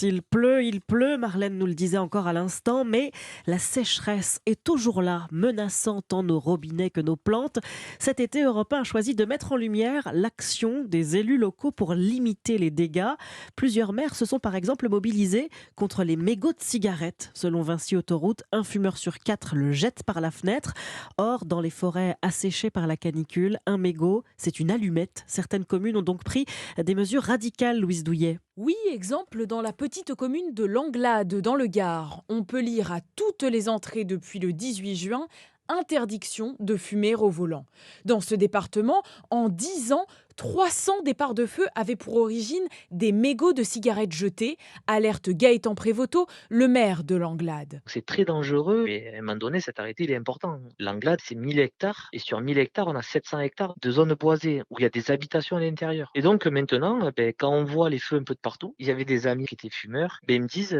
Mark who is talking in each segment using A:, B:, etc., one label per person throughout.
A: Il pleut, Marlène nous le disait encore à l'instant, mais la sécheresse est toujours là, menaçant tant nos robinets que nos plantes. Cet été, Europe 1 a choisi de mettre en lumière l'action des élus locaux pour limiter les dégâts. Plusieurs maires se sont par exemple mobilisés contre les mégots de cigarettes. Selon Vinci Autoroute, un fumeur sur 4 le jette par la fenêtre. Or, dans les forêts asséchées par la canicule, un mégot, c'est une allumette. Certaines communes ont donc pris des mesures radicales, Louise Douillet.
B: Oui, exemple dans la petite commune de Langlade, dans le Gard. On peut lire à toutes les entrées depuis le 18 juin interdiction de fumer au volant. Dans ce département, en 10 ans, 300 départs de feu avaient pour origine des mégots de cigarettes jetés, alerte Gaëtan Prévoto, le maire de Langlade.
C: C'est très dangereux et à un moment donné, cet arrêté, il est important. L'Anglade, c'est 1000 hectares et sur 1000 hectares, on a 700 hectares de zones boisées où il y a des habitations à l'intérieur. Et donc maintenant, quand on voit les feux un peu de partout, il y avait des amis qui étaient fumeurs, ils me disent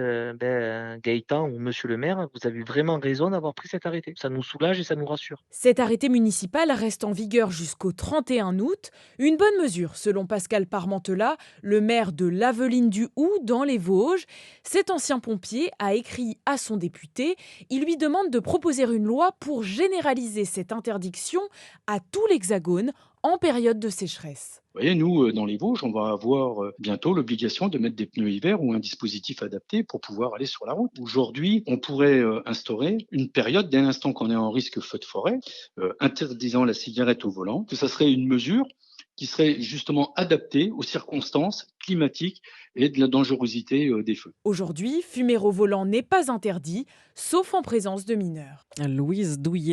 C: Gaëtan ou monsieur le maire, vous avez vraiment raison d'avoir pris cet arrêté. Ça nous soulage et ça nous rassure.
B: Cet arrêté municipal reste en vigueur jusqu'au 31 août. Une bonne mesure, selon Pascal Parmentelat, le maire de Laveline-du-Houx, dans les Vosges. Cet ancien pompier a écrit à son député. Il lui demande de proposer une loi pour généraliser cette interdiction à tout l'Hexagone en période de sécheresse.
D: Vous voyez, nous, dans les Vosges, on va avoir bientôt l'obligation de mettre des pneus hiver ou un dispositif adapté pour pouvoir aller sur la route. Aujourd'hui, on pourrait instaurer une période, dès l'instant qu'on est en risque feu de forêt, interdisant la cigarette au volant, que ça serait une mesure qui serait justement adaptée aux circonstances climatiques et de la dangerosité des feux.
B: Aujourd'hui, fumer au volant n'est pas interdit, sauf en présence de mineurs.
A: Louise Douillet.